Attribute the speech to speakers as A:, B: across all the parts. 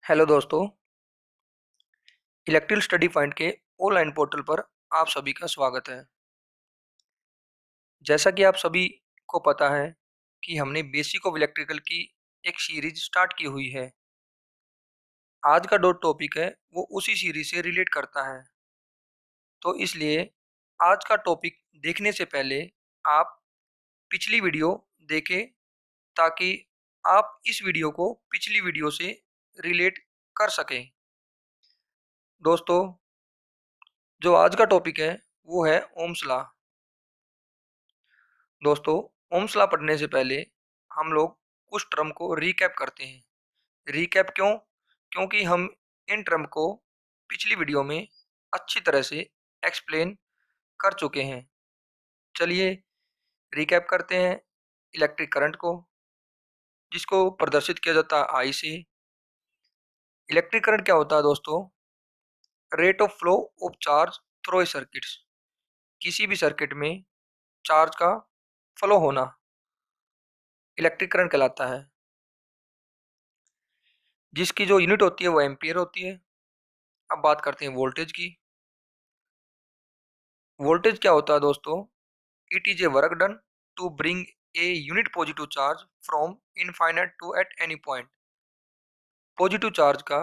A: Hello दोस्तों। Electrical study point के online portal पर आप सभी का स्वागत है। जैसा कि आप सभी को पता है कि हमने बेसिक ऑफ इलेक्ट्रिकल की एक सीरीज स्टार्ट की हुई है। आज का जो टॉपिक है वो उसी सीरीज से रिलेट करता है। तो इसलिए आज का टॉपिक देखने से पहले आप पिछली वीडियो देखें, ताकि आप इस वीडियो को पिछली वीडियो से रिलेट कर सकें। दोस्तों, जो आज का टॉपिक है वो है ओम्स लॉ। दोस्तों, ओम्स लॉ पढ़ने से पहले हम लोग कुछ टर्म को रीकैप करते हैं। रीकैप क्यों? क्योंकि हम इन टर्म को पिछली वीडियो में अच्छी तरह से एक्सप्लेन कर चुके हैं। चलिए रीकैप करते हैं। इलेक्ट्रिक करंट को, जिसको प्रदर्शित किया जाता है आई से। इलेक्ट्रिक करंट क्या होता है दोस्तों? Rate of flow of charge through a circuits. किसी भी सर्किट में चार्ज का फ्लो होना इलेक्ट्रिक करंट कहलाता है, जिसकी जो यूनिट होती है वो एम्पियर होती है। अब बात करते हैं वोल्टेज की। वोल्टेज क्या होता है दोस्तों? It is a work done to bring a unit positive charge from infinite to at any point. Positive charge का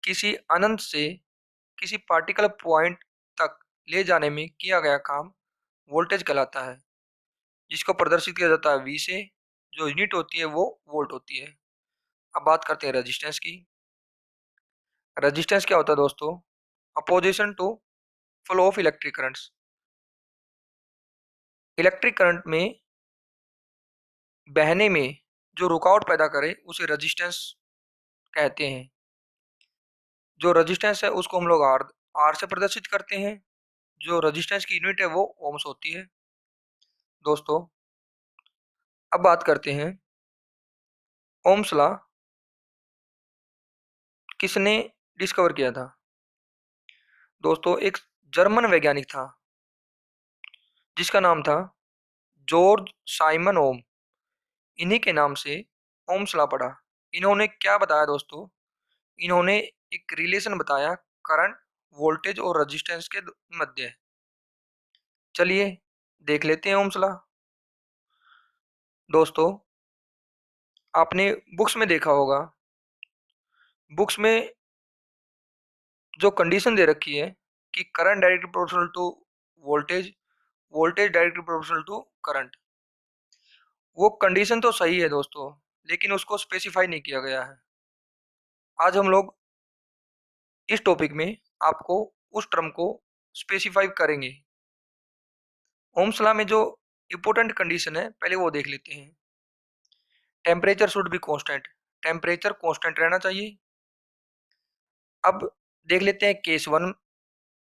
A: किसी अनंत से किसी पार्टिकुलर पॉइंट तक ले जाने में किया गया काम वोल्टेज कहलाता है, जिसको प्रदर्शित किया जाता है वी से। जो यूनिट होती है वो वोल्ट होती है। अब बात करते हैं रेजिस्टेंस की। रेजिस्टेंस क्या होता है दोस्तों? Opposition to flow of electric currents. Electric current में बहने में जो रुकावट पैदा करे उसे रेजिस्टेंस कहते हैं। जो रेजिस्टेंस है उसको हम लोग आर आर से प्रदर्शित करते हैं। जो रेजिस्टेंस की यूनिट है वो ओम्स होती है। दोस्तों, अब बात करते हैं ओम्स लॉ किसने डिस्कवर किया था। दोस्तों, एक जर्मन वैज्ञानिक था जिसका नाम था जॉर्ज साइमन ओम। इन्हीं के नाम से ओम्स लॉ पढ़ा। इन्होंने क्या बताया दोस्तों? इन्होंने एक रिलेशन बताया करंट, वोल्टेज और रेजिस्टेंस के मध्य। चलिए देख लेते हैं ओम्स लॉ। दोस्तों, आपने बुक्स में देखा होगा, बुक्स में जो कंडीशन दे रखी है कि current directly proportional to voltage, voltage directly proportional to current. वो कंडीशन तो सही है दोस्तों, लेकिन उसको स्पेसिफाई नहीं किया गया है। आज हम लोग इस टॉपिक में आपको उस टर्म को स्पेसिफाई करेंगे। ओम्स लॉ में जो इंपॉर्टेंट कंडीशन है पहले वो देख लेते हैं। Temperature should be constant. Temperature constant रहना चाहिए। अब देख लेते हैं केस वन।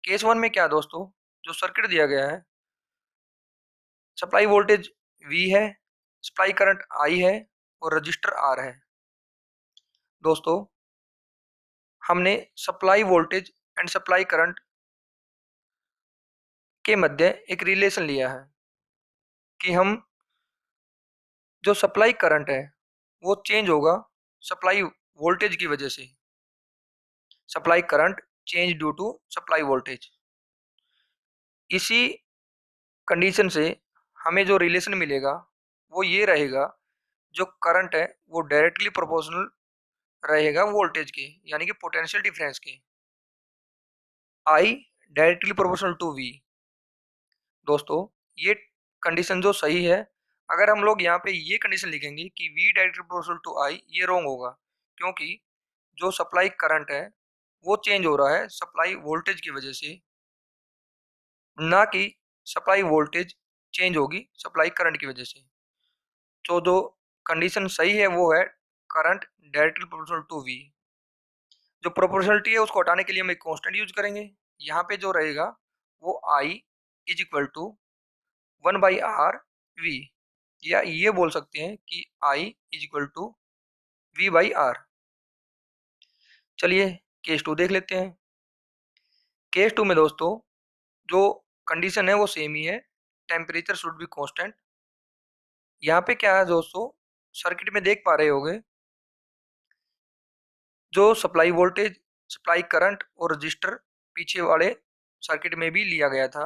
A: केस वन में क्या है दोस्तों? जो सर्किट दिया गया है, सप्लाई वोल्टेज वी है, सप्लाई करंट आई है और रजिस्टर आर है। दोस्तों, हमने supply voltage and supply current के मध्य एक रिलेशन लिया है कि हम जो सप्लाई करंट है वो चेंज होगा सप्लाई वोल्टेज की वजह से। Supply current change due to supply voltage. इसी कंडीशन से हमें जो रिलेशन मिलेगा वो ये रहेगा, जो करंट है वो डायरेक्टली प्रोपोर्शनल रहेगा वोल्टेज के, यानी कि पोटेंशियल डिफरेंस के। I directly proportional to V. दोस्तों, ये कंडीशन जो सही है। अगर हम लोग यहाँ पे ये कंडीशन लिखेंगे कि वी डायरेक्टली प्रोपोर्शनल टू आई, ये रॉन्ग होगा। क्योंकि जो सप्लाई करंट है वो चेंज हो रहा है सप्लाई वोल्टेज की वजह से, ना कि सप्लाई वोल्टेज चेंज होगी सप्लाई करंट की वजह से। तो जो कंडीशन सही है वो है current directly proportional to V. जो प्रोपोर्शनलिटी है उसको हटाने के लिए हम एक कांस्टेंट यूज करेंगे। यहाँ पे जो रहेगा वो I is equal to 1/r V, या ये बोल सकते हैं कि आई इज इक्वल टू V/R। चलिए केस टू देख लेते हैं। केस टू में दोस्तों जो कंडीशन है वो सेम ही है। Temperature should be constant. यहाँ पे क्या है दोस्तों, सर्किट में देख पा रहे होगे जो सप्लाई वोल्टेज, सप्लाई करंट और रजिस्टर पीछे वाले सर्किट में भी लिया गया था।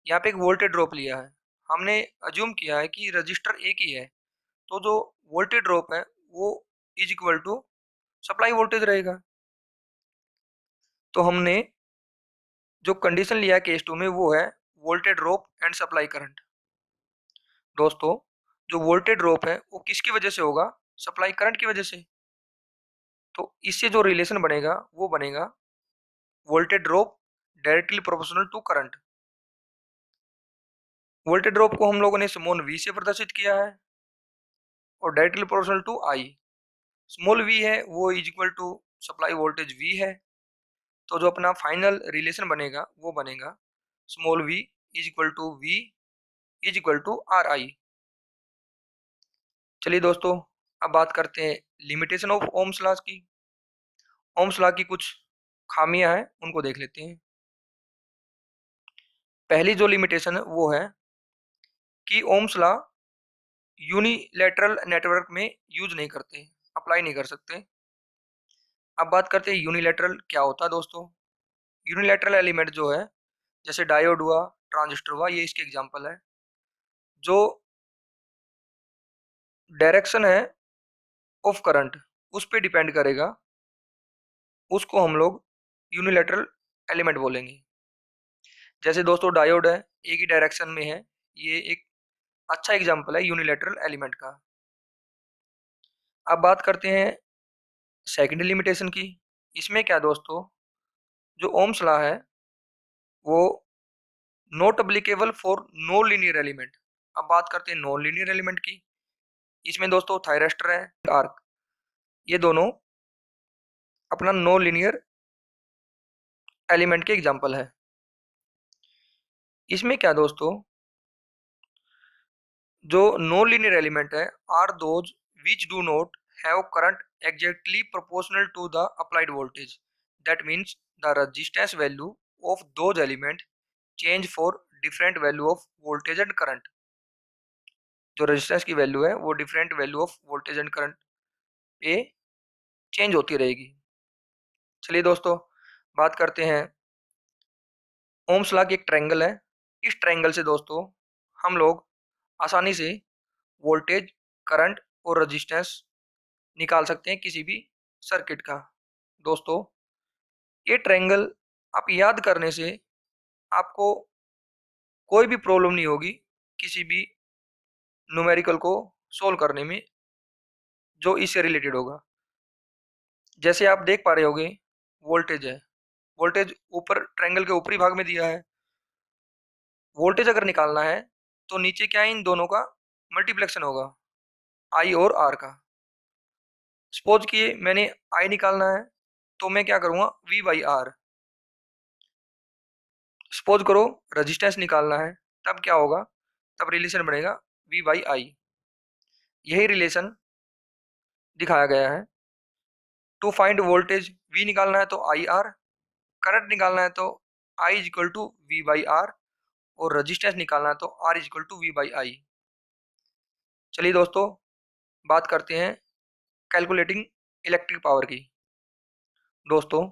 A: यहाँ पे एक वोल्टेज ड्रॉप लिया है। हमने अज्यूम किया है कि रजिस्टर एक ही है, तो जो वोल्टेज ड्रॉप है वो is equal to supply voltage रहेगा। तो हमने जो कंडीशन लिया है केस 2 में वो है voltage drop and supply current. दोस्तों, जो वोल्टेज ड्रॉप है वो किसकी वजह से होगा? सप्लाई करंट की वजह से। तो इससे जो रिलेशन बनेगा वो बनेगा voltage drop directly proportional to current. Voltage drop को हम लोगों ने स्मॉल v से प्रदर्शित किया है और directly proportional to I। Small v है वो is equal to supply voltage v है। तो जो अपना फाइनल रिलेशन बनेगा वो बनेगा small v is equal to v is equal to R I. चलिए दोस्तों, अब बात करते हैं लिमिटेशन ऑफ ओम्स लॉ की। ओम्स लॉ की कुछ खामियां हैं, उनको देख लेते हैं। पहली जो लिमिटेशन है वो है कि ओम्स लॉ यूनिलैटरल नेटवर्क में यूज नहीं करते, अप्लाई नहीं कर सकते। अब बात करते हैं यूनिलैटरल क्या होता है दोस्तों। यूनिलैटरल एलिमेंट जो है, जैसे डायोड हुआ, ट्रांजिस्टर हुआ, ये इसके एग्जांपल है। जो डायरेक्शन है ऑफ करंट उस पर डिपेंड करेगा, उसको हम लोग यूनिलैटरल एलिमेंट बोलेंगे। जैसे दोस्तों डायोड है, एक ही डायरेक्शन में है, ये एक अच्छा एग्जांपल है यूनिलैटरल एलिमेंट का। अब बात करते हैं सेकंड लिमिटेशन की। इसमें क्या दोस्तों, जो ओम्स लॉ है वो not applicable for no linear element. अब बात करते हैं नॉन लीनियर एलिमेंट की। इसमें दोस्तों थायरिस्टर है, आर्क, ये दोनों अपना नो लीनियर एलिमेंट के एग्जांपल है। इसमें क्या दोस्तों, जो नॉन लीनियर एलिमेंट है are those which do not have current exactly proportional to the applied voltage. That means the resistance value of those element change for different value of voltage and current. जो resistance की value है वो different value of voltage and current पे change होती रहेगी। चलिए दोस्तों, बात करते हैं ओम्स लॉ की एक ट्रायंगल है। इस ट्रायंगल से दोस्तों हम लोग आसानी से वोल्टेज, करंट और रेजिस्टेंस निकाल सकते हैं किसी भी सर्किट का। दोस्तों, ये ट्रायंगल आप याद करने से आपको कोई भी प्रॉब्लम नहीं होगी किसी भी न्यूमेरिकल को सोल्व करने में जो इससे रिलेटेड होगा। जैसे आप देख पा रहे होगे, वोल्टेज है, वोल्टेज ऊपर ट्रायंगल के ऊपरी भाग में दिया है। वोल्टेज अगर निकालना है तो नीचे क्या है, इन दोनों का मल्टीप्लेक्शन होगा, आई और आर का। सपोज कि मैंने आई निकालना है तो मैं क्या करूँगा, वी बाई आर। सपोज करो रेजिस्टेंस निकालना है, तब क्या होगा, तब रिलेशन बनेगा वी बाई आई। यही रिलेशन दिखाया गया है। टू फाइंड वोल्टेज वी निकालना है तो आई आर, करंट निकालना है तो I is equal to V by R, और रेजिस्टेंस निकालना है तो R is equal to V by I. चलिए दोस्तों, बात करते हैं कैलकुलेटिंग इलेक्ट्रिक पावर की। दोस्तों,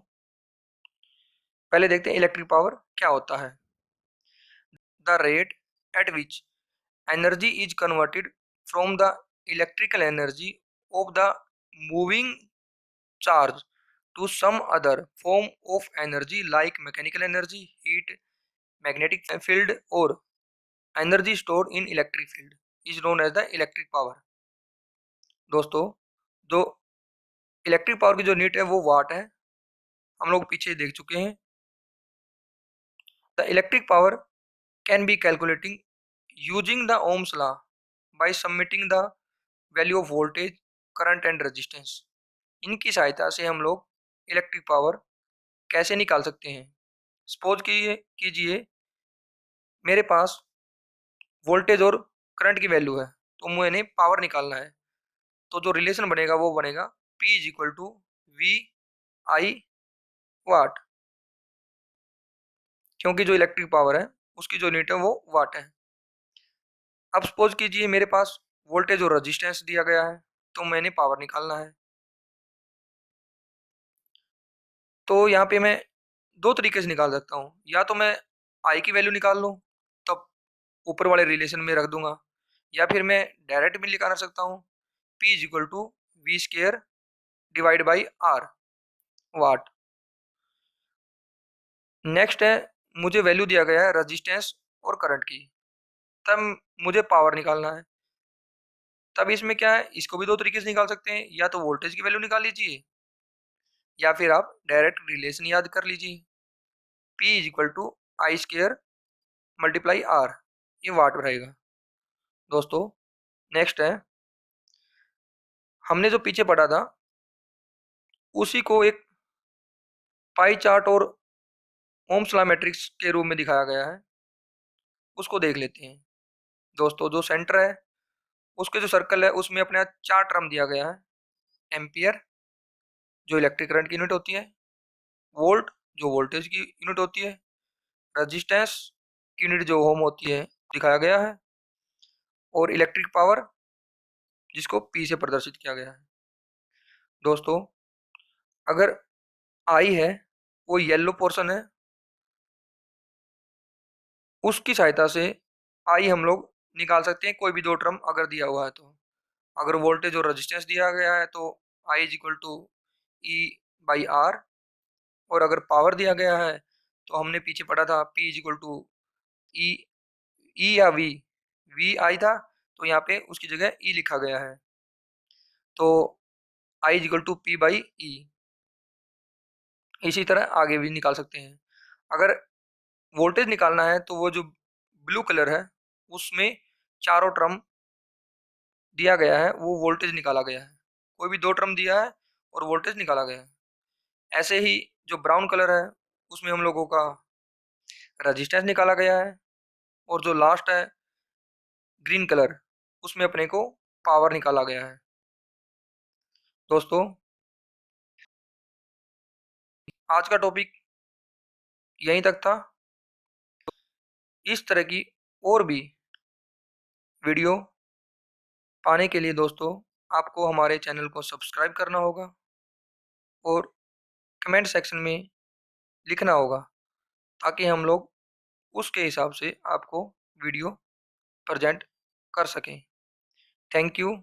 A: पहले देखते हैं इलेक्ट्रिक पावर क्या होता है। The rate at which energy is converted from the electrical energy of the moving charge to some other form of energy like mechanical energy, heat, magnetic field or energy stored in electric field is known as the electric power। दोस्तों, जो electric power की जो unit है वो वाट है, हम लोग पीछे देख चुके हैं। The electric power can be calculating using the Ohm's law by submitting the value of voltage, current and resistance। इनकी सहायता से हम लोग इलेक्ट्रिक पावर कैसे निकाल सकते हैं। सपोज कीजिए मेरे पास वोल्टेज और करंट की वैल्यू है, तो मैंने पावर निकालना है, तो जो रिलेशन बनेगा वो बनेगा P is equal to V I watt, क्योंकि जो इलेक्ट्रिक पावर है उसकी जो यूनिट है वो वाट है। अब सपोज कीजिए मेरे पास वोल्टेज और रेजिस्टेंस दिया गया है, तो मैंने पावर निकालना है। तो यहाँ पे मैं दो तरीके से निकाल सकता हूँ, या तो मैं आई की वैल्यू निकाल लूँ तब ऊपर वाले रिलेशन में रख दूंगा, या फिर मैं डायरेक्ट भी निकाल सकता हूँ P is equal to V square divide by R watt. Next है, मुझे वैल्यू दिया गया है रजिस्टेंस और करंट की, तब मुझे पावर निकालना है। तब इसमें क्या है, इसको भी दो तरीके से निकाल सकते हैं, या तो वोल्टेज की वैल्यू निकाल लीजिए, या फिर आप डायरेक्ट रिलेशन याद कर लीजिए, P is equal to I square multiply R, ये वाट रहेगा। दोस्तों नेक्स्ट है, हमने जो पीछे पढ़ा था उसी को एक पाई चार्ट और ओम्स लॉ मैट्रिक्स के रूप में दिखाया गया है, उसको देख लेते हैं। दोस्तों जो सेंटर है उसके जो सर्कल है उसमें अपने यहाँ चार टर्म दिया गया है, एम्पियर जो इलेक्ट्रिक करंट की यूनिट होती है, वोल्ट जो वोल्टेज की यूनिट होती है, रजिस्टेंस की यूनिट जो ओम होती है दिखाया गया है, और इलेक्ट्रिक पावर जिसको पी से प्रदर्शित किया गया है। दोस्तों अगर आई है वो येलो पोर्शन है, उसकी सहायता से आई हम लोग निकाल सकते हैं कोई भी दो टर्म अगर दिया हुआ है तो। अगर वोल्टेज और रेजिस्टेंस दिया गया है तो I is equal to E by R, और अगर पावर दिया गया है तो हमने पीछे पढ़ा था पी इज इक्वल टू ई, ई या वी आई था तो यहाँ पे उसकी जगह ई लिखा गया है, तो I is equal to P by E. इसी तरह आगे भी निकाल सकते हैं। अगर वोल्टेज निकालना है तो वो जो ब्लू कलर है उसमें चारों टर्म दिया गया है, वो वोल्टेज निकाला गया है, कोई भी दो टर्म दिया है और वोल्टेज निकाला गया है। ऐसे ही जो ब्राउन कलर है उसमें हम लोगों का रजिस्टेंस निकाला गया है, और जो लास्ट है ग्रीन कलर उसमें अपने को पावर निकाला गया है। दोस्तों आज का टॉपिक यहीं तक था। इस तरह की और भी वीडियो पाने के लिए दोस्तों आपको हमारे चैनल को सब्सक्राइब करना होगा और कमेंट सेक्शन में लिखना होगा, ताकि हम लोग उसके हिसाब से आपको वीडियो प्रेजेंट कर सकें। Thank you.